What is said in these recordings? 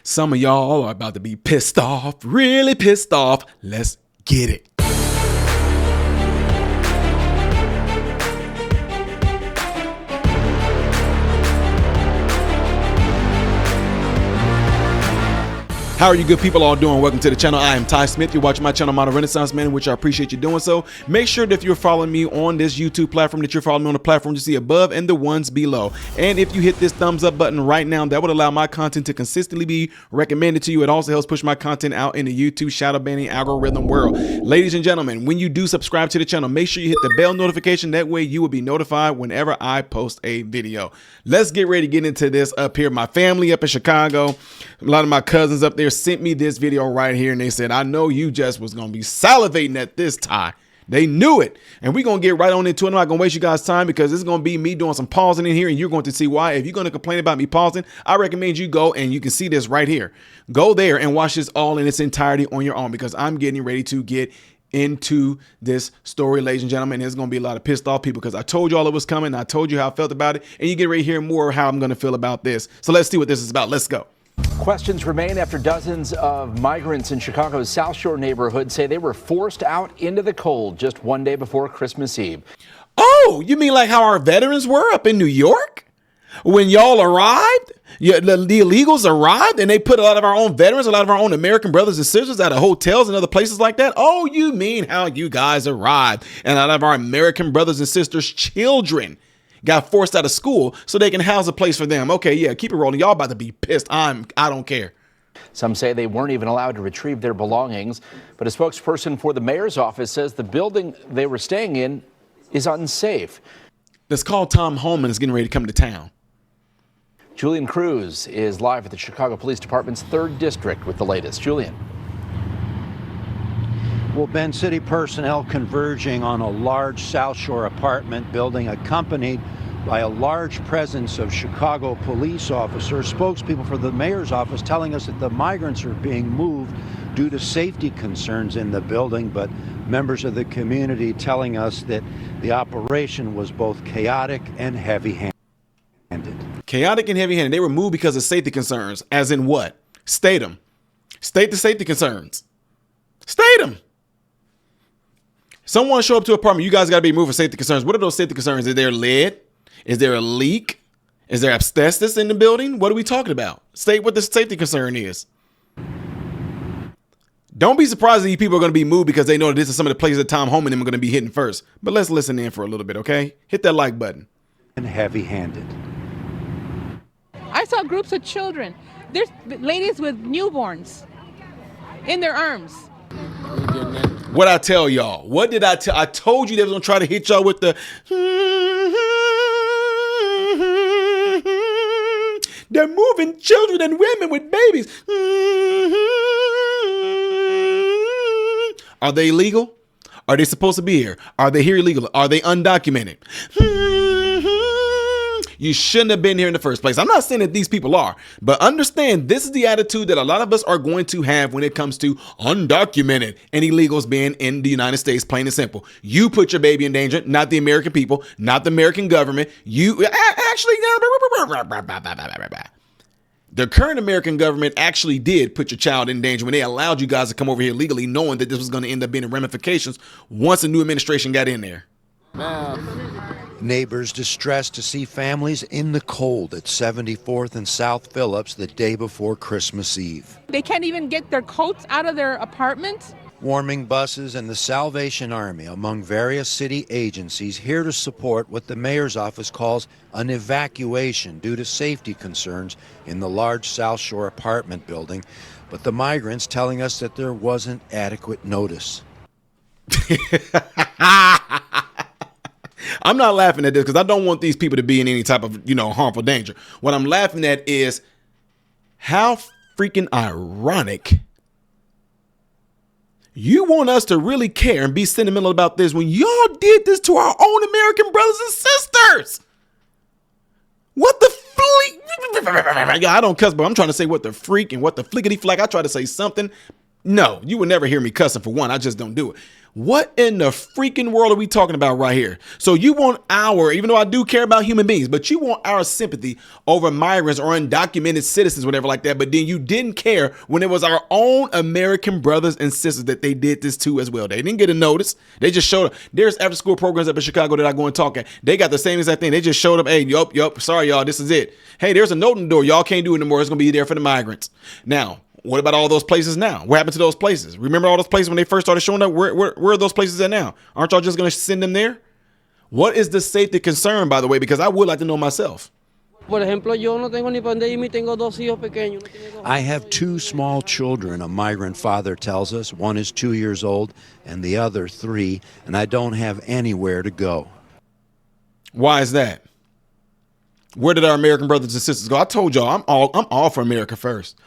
Some of y'all are about to be pissed off, really pissed off. Let's get it. How are you good people all doing? Welcome to the channel. I am Ty Smith. You're watching my channel, Modern Renaissance Man, in which I appreciate you doing so. Make sure that if you're following me on this YouTube platform, that you're following me on the platform you see above and the ones below. And if you hit this thumbs up button right now, that would allow my content to consistently be recommended to you. It also helps push my content out in the YouTube shadow banning algorithm world. Ladies and gentlemen, when you do subscribe to the channel, make sure you hit the bell notification. That way you will be notified whenever I post a video. Let's get ready to get into this up here. My family up in Chicago, a lot of my cousins up there sent me this video right here, and they said, I know you just was gonna be salivating at this, Ty. They knew it. And we're gonna get right on into it. I'm not gonna waste you guys' time because it's gonna be me doing some pausing in here, and you're going to see why. If you're gonna complain about me pausing, I recommend you go and you can see this right here. Go there and watch this all in its entirety on your own, because I'm getting ready to get into this story, ladies and gentlemen. There's gonna be a lot of pissed off people because I told you all it was coming. I told you how I felt about it, and you get ready to hear more of how I'm gonna feel about this. So let's see what this is about. Let's go. Questions remain after dozens of migrants in Chicago's South Shore neighborhood say they were forced out into the cold just one day before Christmas Eve. Oh, you mean like how our veterans were up in New York? When y'all arrived, the illegals arrived and they put a lot of our own veterans, a lot of our own American brothers and sisters out of hotels and other places like that? Oh, you mean how you guys arrived and a lot of our American brothers and sisters' children got forced out of school so they can house a place for them. Okay, yeah, keep it rolling. Y'all about to be pissed. I don't care. Some say they weren't even allowed to retrieve their belongings, but a spokesperson for the mayor's office says the building they were staying in is unsafe. Let's call Tom Holman is getting ready to come to town. Julian Cruz is live at the Chicago Police Department's 3rd District with the latest. Julian. Well, Ben, city personnel converging on a large South Shore apartment building accompanied by a large presence of Chicago police officers. Spokespeople for the mayor's office telling us that the migrants are being moved due to safety concerns in the building, but members of the community telling us that the operation was both chaotic and heavy-handed. Chaotic and heavy-handed. They were moved because of safety concerns. As in what? State them. State the safety concerns. State them. Someone show up to an apartment. You guys got to be moved for safety concerns. What are those safety concerns? Is there lead? Is there a leak? Is there asbestos in the building? What are we talking about? State what the safety concern is. Don't be surprised that these people are going to be moved because they know that this is some of the places that Tom Holman and them are going to be hitting first. But let's listen in for a little bit, okay? Hit that like button. And heavy-handed. I saw groups of children. There's ladies with newborns in their arms. What I tell y'all? What did I tell? I told you they was gonna try to hit y'all with the. They're moving children and women with babies. Are they illegal? Are they supposed to be here? Are they here illegally? Are they undocumented? You shouldn't have been here in the first place. I'm not saying that these people are, but understand this is the attitude that a lot of us are going to have when it comes to undocumented and illegals being in the United States, plain and simple. You put your baby in danger, not the American people, not the American government. You actually, the current American government actually did put your child in danger when they allowed you guys to come over here legally, knowing that this was going to end up being ramifications once a new administration got in there. Neighbors distressed to see families in the cold at 74th and South Phillips the day before Christmas Eve. They can't even get their coats out of their apartments. Warming buses and the Salvation Army among various city agencies here to support what the mayor's office calls an evacuation due to safety concerns in the large South Shore apartment building. But the migrants telling us that there wasn't adequate notice. I'm not laughing at this because I don't want these people to be in any type of, harmful danger. What I'm laughing at is how freaking ironic you want us to really care and be sentimental about this when y'all did this to our own American brothers and sisters. What the I don't cuss, but I'm trying to say what the freak and what the flickety flack. I try to say something No, you would never hear me cussing for one. I just don't do it. What in the freaking world are we talking about right here? So you want even though I do care about human beings, but you want our sympathy over migrants or undocumented citizens, whatever like that. But then you didn't care when it was our own American brothers and sisters that they did this to as well. They didn't get a notice. They just showed up. There's after school programs up in Chicago that I go and talk at. They got the same exact thing. They just showed up. Hey, yup. Sorry, y'all. This is it. Hey, there's a note in the door. Y'all can't do it anymore. It's going to be there for the migrants. Now, what about all those places now? What happened to those places? Remember all those places when they first started showing up? Where are those places at now? Aren't y'all just going to send them there? What is the safety concern, by the way? Because I would like to know myself. Por ejemplo, yo no tengo ni para dónde irme y tengo dos hijos pequeños. I have 2 small children, a migrant father tells us. One is 2 years old and the other 3, and I don't have anywhere to go. Why is that? Where did our American brothers and sisters go? I told y'all, I'm all for America first.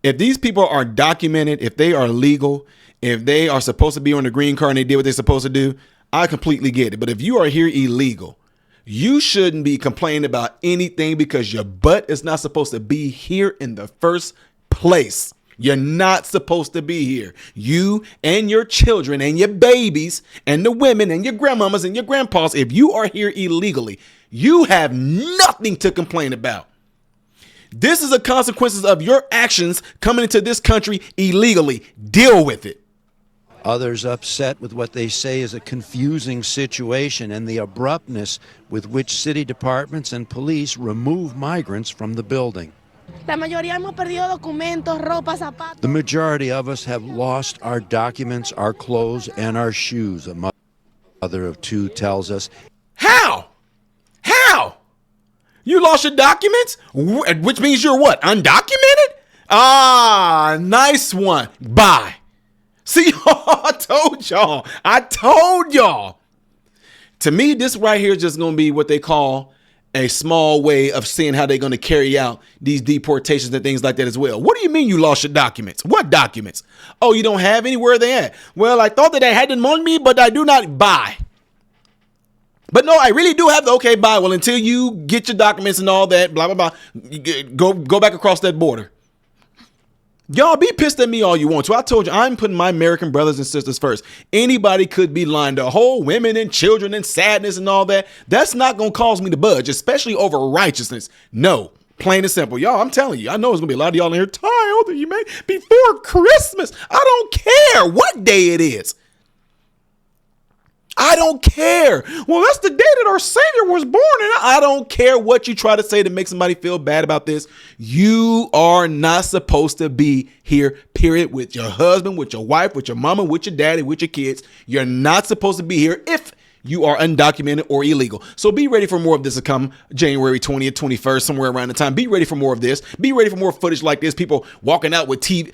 If these people are documented, if they are legal, if they are supposed to be on the green card and they did what they're supposed to do, I completely get it. But if you are here illegal, you shouldn't be complaining about anything because your butt is not supposed to be here in the first place. You're not supposed to be here. You and your children and your babies and the women and your grandmamas and your grandpas, if you are here illegally, you have nothing to complain about. This is the consequences of your actions coming into this country illegally. Deal with it. Others upset with what they say is a confusing situation and the abruptness with which city departments and police remove migrants from the building. La mayoría hemos perdido documentos, ropa, zapatos. The majority of us have lost our documents, our clothes, and our shoes, a mother of 2 tells us. How? You lost your documents? Which means you're what? Undocumented? Ah, nice one. Bye. See, I told y'all. To me, this right here is just going to be what they call a small way of seeing how they're going to carry out these deportations and things like that as well. What do you mean you lost your documents? What documents? Oh, you don't have any? Where are they at? Well, I thought that I had them on me, but I do not. Bye. But no, I really do have the okay, bye. Well, until you get your documents and all that, blah, blah, blah, go back across that border. Y'all be pissed at me all you want to. I told you, I'm putting my American brothers and sisters first. Anybody could be lying. The whole women and children and sadness and all that. That's not going to cause me to budge, especially over righteousness. No, plain and simple. Y'all, I'm telling you, I know there's going to be a lot of y'all in here. Tired that you made before Christmas. I don't care what day it is. I don't care. Well, that's the day that our Savior was born. And I don't care what you try to say to make somebody feel bad about this. You are not supposed to be here, period, with your husband, with your wife, with your mama, with your daddy, with your kids. You're not supposed to be here if you are undocumented or illegal. So be ready for more of this to come January 20th, 21st, somewhere around the time. Be ready for more of this. Be ready for more footage like this. People walking out with TVs.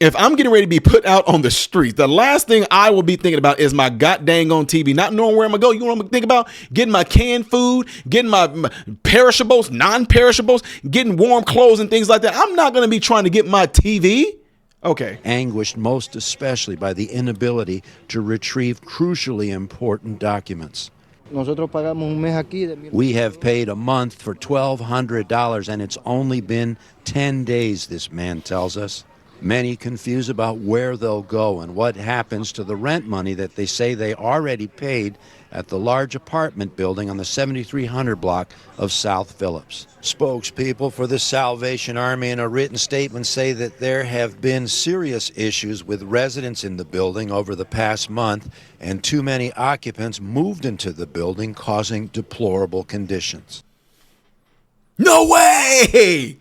If I'm getting ready to be put out on the streets, the last thing I will be thinking about is my goddamn on TV, not knowing where I'm going to go. You know what I'm going to think about? Getting my canned food, getting my perishables, non-perishables, getting warm clothes and things like that. I'm not going to be trying to get my TV. Okay. Anguished most especially by the inability to retrieve crucially important documents. We have paid a month for $1,200 and it's only been 10 days, this man tells us. Many confused about where they'll go and what happens to the rent money that they say they already paid at the large apartment building on the 7300 block of South Phillips. Spokespeople for the Salvation Army in a written statement say that there have been serious issues with residents in the building over the past month, and too many occupants moved into the building, causing deplorable conditions. No way!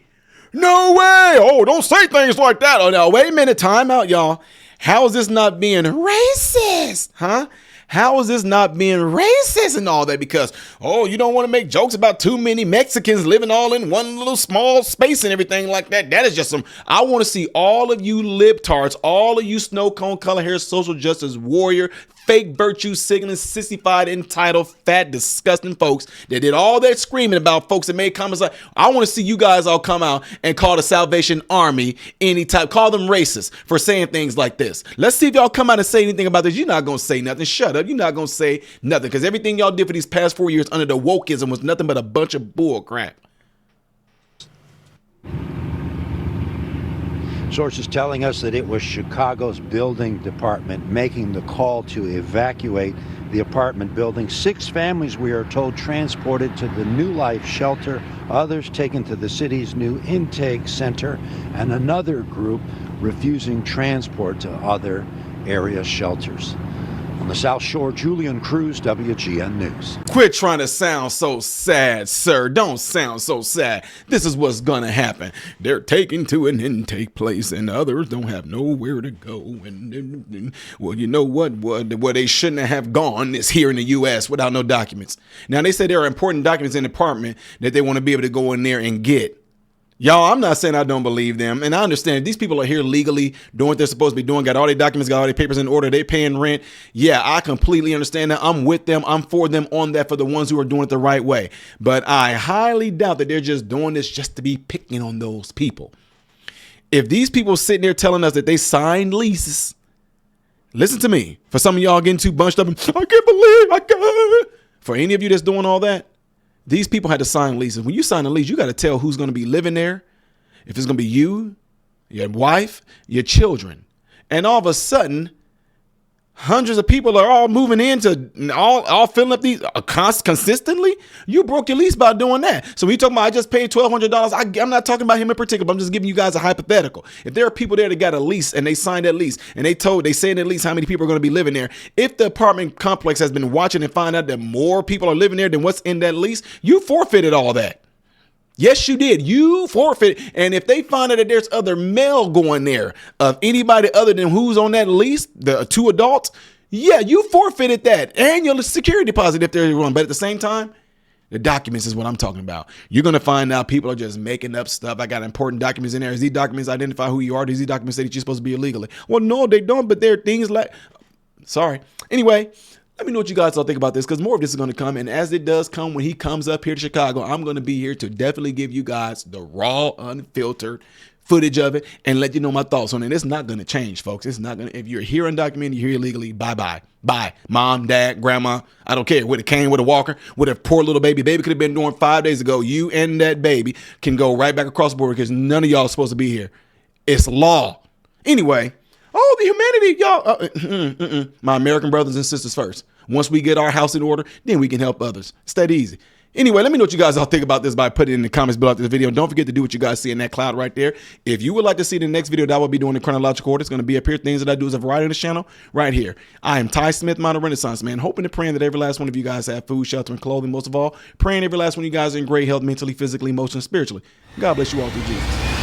No way! Oh, don't say things like that. Oh, no, wait a minute. Time out, y'all. How is this not being racist? Huh? How is this not being racist and all that? Because, oh, you don't want to make jokes about too many Mexicans living all in one little small space and everything like that. That is just some, I want to see all of you libtards, all of you snow cone color hair social justice warrior, fake virtue signaling, sissified, entitled, fat, disgusting folks that did all that screaming about folks that made comments like, I want to see you guys all come out and call the Salvation Army any type, call them racist for saying things like this. Let's see if y'all come out and say anything about this. You're not going to say nothing. Shut up. You're not going to say nothing because everything y'all did for these past 4 years under the wokeism was nothing but a bunch of bull crap. Sources telling us that it was Chicago's building department making the call to evacuate the apartment building. 6 families, we are told, transported to the New Life shelter, others taken to the city's new intake center, and another group refusing transport to other area shelters. On the South Shore, Julian Cruz, WGN News. Quit trying to sound so sad, sir. Don't sound so sad. This is what's gonna happen. They're taken to an intake place and others don't have nowhere to go. And well, you know what? Where they shouldn't have gone is here in the U.S. without no documents. Now, they say there are important documents in the apartment that they want to be able to go in there and get. Y'all, I'm not saying I don't believe them. And I understand these people are here legally doing what they're supposed to be doing, got all their documents, got all their papers in order, they paying rent. Yeah, I completely understand that. I'm with them. I'm for them on that for the ones who are doing it the right way. But I highly doubt that they're just doing this just to be picking on those people. If these people sitting there telling us that they signed leases, listen to me. For some of y'all getting too bunched up, and, I can't believe I got. For any of you that's doing all that, these people had to sign leases. When you sign a lease, you got to tell who's going to be living there. If it's going to be you, your wife, your children. And all of a sudden, hundreds of people are all moving into all filling up these consistently. You broke your lease by doing that. So when you talking about I just paid $1,200, I'm not talking about him in particular, but I'm just giving you guys a hypothetical. If there are people there that got a lease and they signed that lease and they say in that lease how many people are going to be living there. If the apartment complex has been watching and find out that more people are living there than what's in that lease, you forfeited all that. Yes, you did. You forfeit. And if they find out that there's other mail going there of anybody other than who's on that lease, the 2 adults, yeah, you forfeited that and your security deposit if they're wrong. But at the same time, the documents is what I'm talking about. You're going to find out people are just making up stuff. I got important documents in there. Is these documents identify who you are? These documents say that you're supposed to be illegally? Well, no, they don't. But there are things like, sorry. Anyway, let me know what you guys all think about this, because more of this is going to come. And as it does come, when he comes up here to Chicago, I'm going to be here to definitely give you guys the raw, unfiltered footage of it and let you know my thoughts on it. It's not going to change, folks. It's not going to. If you're here undocumented, you're here illegally, bye-bye. Bye. Mom, dad, grandma, I don't care. With a cane, with a walker, with a poor little baby. Baby could have been born 5 days ago. You and that baby can go right back across the border because none of y'all are supposed to be here. It's law. Anyway. Oh, the humanity, y'all. My American brothers and sisters first. Once we get our house in order, then we can help others. It's that easy. Anyway, let me know what you guys all think about this by putting it in the comments below this video. Don't forget to do what you guys see in that cloud right there. If you would like to see the next video that I will be doing in chronological order, it's going to be up here. Things that I do as a variety on this channel right here. I am Ty Smith, Modern Renaissance Man, hoping and praying that every last one of you guys have food, shelter, and clothing. Most of all, praying every last one of you guys are in great health, mentally, physically, emotionally, spiritually. God bless you all through Jesus.